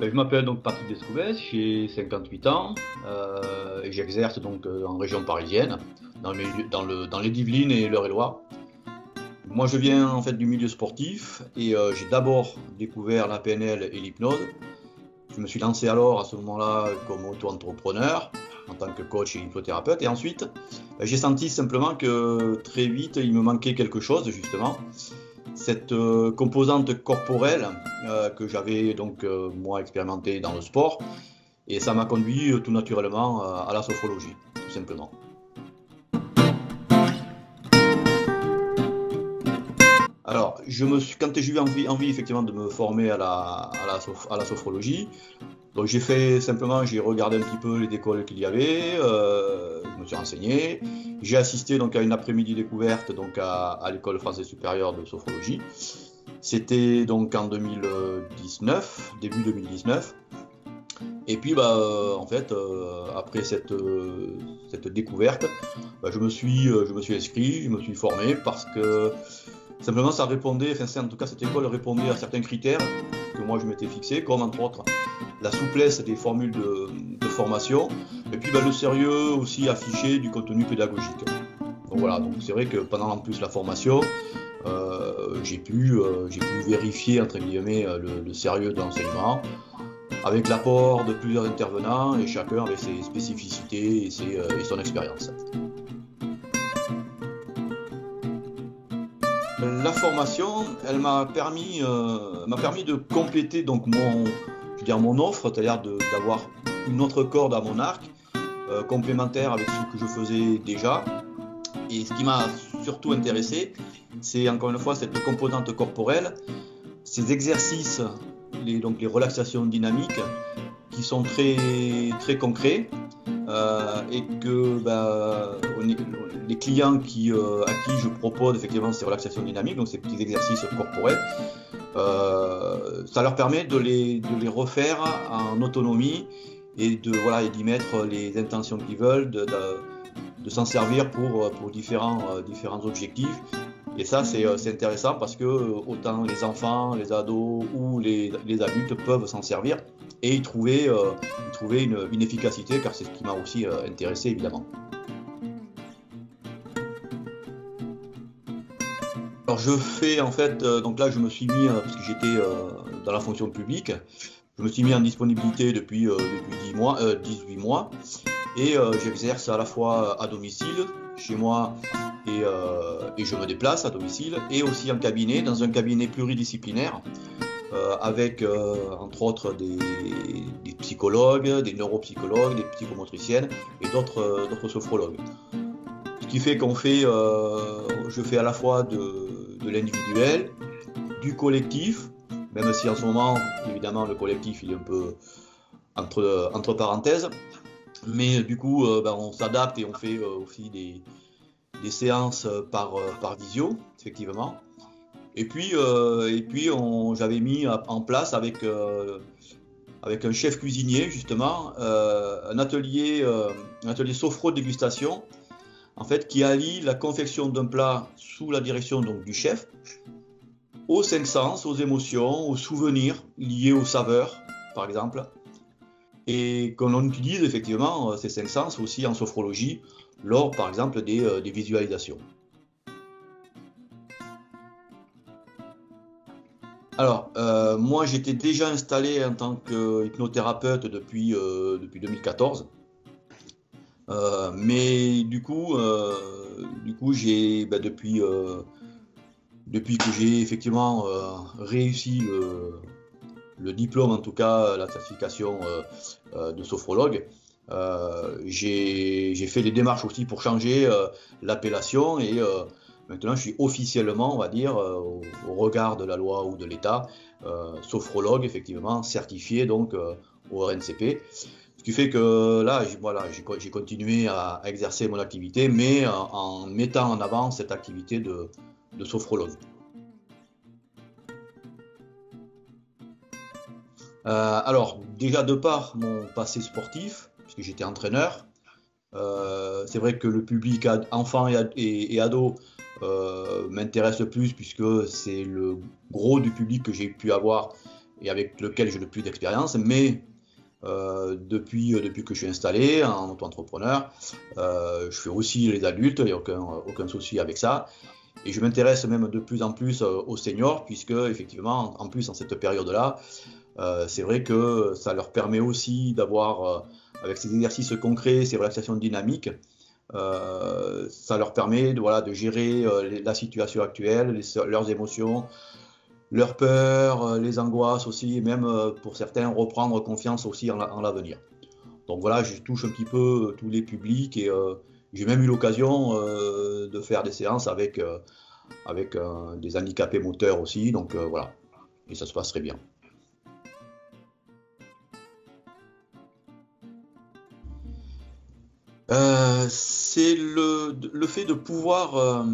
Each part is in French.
Je m'appelle donc Patrick Descoubès, j'ai 58 ans et j'exerce donc en région parisienne, dans les Yvelines et l'Eure-et-Loir. Moi je viens en fait du milieu sportif et j'ai d'abord découvert la PNL et l'hypnose. Je me suis lancé alors à ce moment-là comme auto-entrepreneur en tant que coach et hypnothérapeute et ensuite j'ai senti simplement que très vite il me manquait quelque chose justement. Cette composante corporelle que j'avais donc moi expérimenté dans le sport et ça m'a conduit tout naturellement à la sophrologie, tout simplement. Alors, quand j'ai eu envie effectivement de me former à la sophrologie, donc j'ai regardé un petit peu les écoles qu'il y avait, je me suis renseigné, j'ai assisté donc à une après-midi découverte donc à l'école française supérieure de sophrologie. C'était donc en 2019, début 2019. Et puis en fait, après cette découverte, je me suis inscrit, je me suis formé parce que simplement ça répondait, en tout cas cette école répondait à certains critères que moi je m'étais fixé, comme entre autres la souplesse des formules de formation, et puis le sérieux aussi affiché du contenu pédagogique. Donc voilà, donc c'est vrai que pendant en plus la formation, j'ai pu vérifier entre guillemets le sérieux de l'enseignement avec l'apport de plusieurs intervenants et chacun avec ses spécificités et son expérience. La formation, elle m'a permis de compléter donc mon offre, c'est-à-dire d'avoir une autre corde à mon arc, complémentaire avec ce que je faisais déjà. Et ce qui m'a surtout intéressé, c'est encore une fois cette composante corporelle, ces exercices, les relaxations dynamiques, qui sont très, très concrets et que les clients à qui je propose effectivement ces relaxations dynamiques, donc ces petits exercices corporels, ça leur permet de les refaire en autonomie et d'y mettre les intentions qu'ils veulent, de s'en servir pour différents objectifs. Et ça, c'est intéressant parce que autant les enfants, les ados ou les adultes peuvent s'en servir et y trouver une efficacité, car c'est ce qui m'a aussi intéressé évidemment. Alors je fais en fait, donc là je me suis mis, parce que j'étais dans la fonction publique, je me suis mis en disponibilité depuis 18 mois, et j'exerce à la fois à domicile, chez moi, et je me déplace à domicile, et aussi en cabinet, dans un cabinet pluridisciplinaire, avec entre autres des psychologues, des neuropsychologues, des psychomotriciennes et d'autres sophrologues. Ce qui fait je fais à la fois de l'individuel, du collectif, même si en ce moment, évidemment, le collectif il est un peu entre parenthèses, mais du coup, on s'adapte et on fait aussi des séances par visio, effectivement. Et puis j'avais mis en place avec un chef cuisinier justement un atelier sophro-dégustation, en fait, qui allie la confection d'un plat sous la direction donc du chef aux cinq sens, aux émotions, aux souvenirs liés aux saveurs, par exemple, et qu'on utilise effectivement ces cinq sens aussi en sophrologie lors, par exemple, des visualisations. Alors, moi j'étais déjà installé en tant qu'hypnothérapeute depuis 2014, mais du coup depuis que j'ai effectivement réussi le diplôme, en tout cas la certification de sophrologue, j'ai fait des démarches aussi pour changer l'appellation et maintenant je suis officiellement, on va dire, au regard de la loi ou de l'État, sophrologue effectivement certifié donc au RNCP. Ce qui fait que là, j'ai continué à exercer mon activité, mais en mettant en avant cette activité de sophrologue. Alors, déjà de par mon passé sportif, puisque j'étais entraîneur, c'est vrai que le public enfant et ado m'intéresse plus, puisque c'est le gros du public que j'ai pu avoir et avec lequel j'ai le plus d'expérience, mais depuis que je suis installé en auto-entrepreneur, je fais aussi les adultes, il n'y a aucun souci avec ça. Et je m'intéresse même de plus en plus aux seniors, puisque effectivement, en plus en cette période-là, c'est vrai que ça leur permet aussi d'avoir, avec ces exercices concrets, ces relaxations dynamiques, ça leur permet de gérer la situation actuelle, leurs émotions, leurs peurs, les angoisses aussi, et même pour certains reprendre confiance aussi en l'avenir. Donc voilà, je touche un petit peu tous les publics et j'ai même eu l'occasion de faire des séances avec des handicapés moteurs aussi, donc voilà, et ça se passe très bien. C'est le fait de pouvoir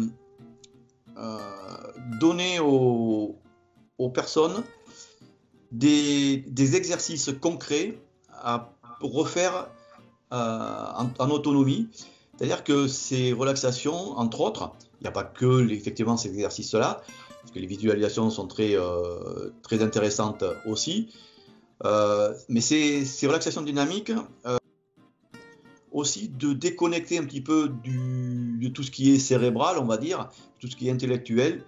donner aux personnes des exercices concrets à refaire en autonomie. C'est-à-dire que ces relaxations, entre autres, il n'y a pas que effectivement ces exercices-là, parce que les visualisations sont très intéressantes aussi, mais ces relaxations dynamiques, aussi de déconnecter un petit peu de tout ce qui est cérébral, on va dire, tout ce qui est intellectuel,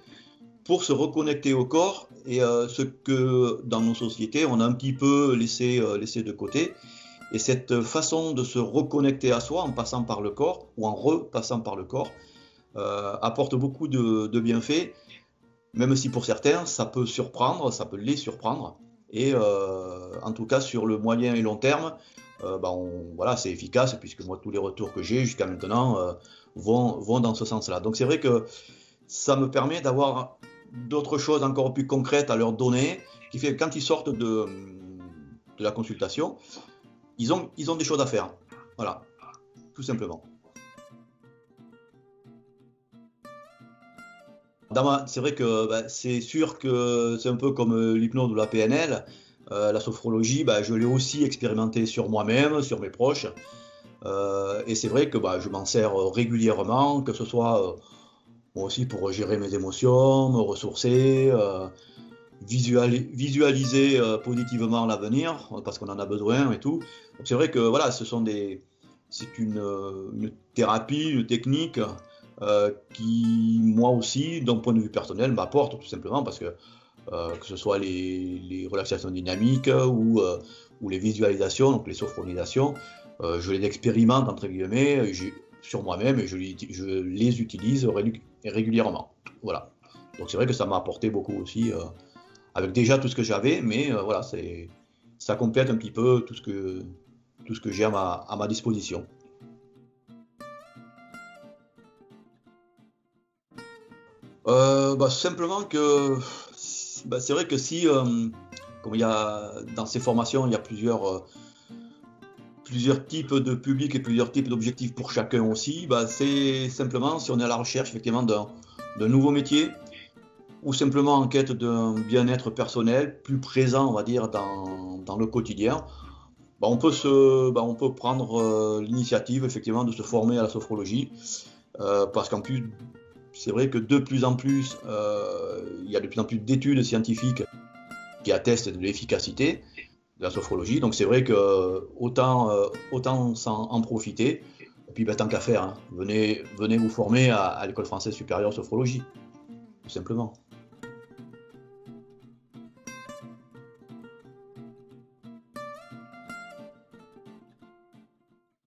pour se reconnecter au corps et ce que dans nos sociétés on a un petit peu laissé de côté. Et cette façon de se reconnecter à soi en passant par le corps ou en repassant par le corps apporte beaucoup de bienfaits, même si pour certains ça peut les surprendre. Et en tout cas sur le moyen et long terme, voilà, c'est efficace, puisque moi tous les retours que j'ai jusqu'à maintenant vont dans ce sens-là. Donc c'est vrai que ça me permet d'avoir d'autres choses encore plus concrètes à leur donner, qui fait que quand ils sortent de la consultation, ils ont des choses à faire. Voilà, tout simplement. C'est vrai que c'est sûr que c'est un peu comme l'hypnose ou la PNL. La sophrologie, je l'ai aussi expérimenté sur moi-même, sur mes proches. Et c'est vrai que je m'en sers régulièrement, que ce soit moi aussi pour gérer mes émotions, me ressourcer, visualiser positivement l'avenir, parce qu'on en a besoin et tout. Donc c'est vrai que voilà, c'est une thérapie, une technique qui, moi aussi, d'un point de vue personnel, m'apporte tout simplement, parce que ce soit les relaxations dynamiques ou les visualisations, donc les sophronisations, je les expérimente entre guillemets sur moi-même et je les utilise régulièrement. Voilà. Donc c'est vrai que ça m'a apporté beaucoup aussi, avec déjà tout ce que j'avais, mais voilà, ça complète un petit peu tout ce que j'ai à ma disposition. Simplement que c'est vrai que si, comme il y a dans ces formations, il y a plusieurs types de publics et plusieurs types d'objectifs pour chacun aussi, c'est simplement si on est à la recherche effectivement d'un nouveau métier, ou simplement en quête d'un bien-être personnel plus présent, on va dire, dans le quotidien, on peut prendre l'initiative effectivement de se former à la sophrologie, parce qu'en plus, c'est vrai que de plus en plus, il y a de plus en plus d'études scientifiques qui attestent de l'efficacité de la sophrologie. Donc c'est vrai que autant en profiter. Et puis tant qu'à faire, hein, venez vous former à l'École française supérieure sophrologie, tout simplement.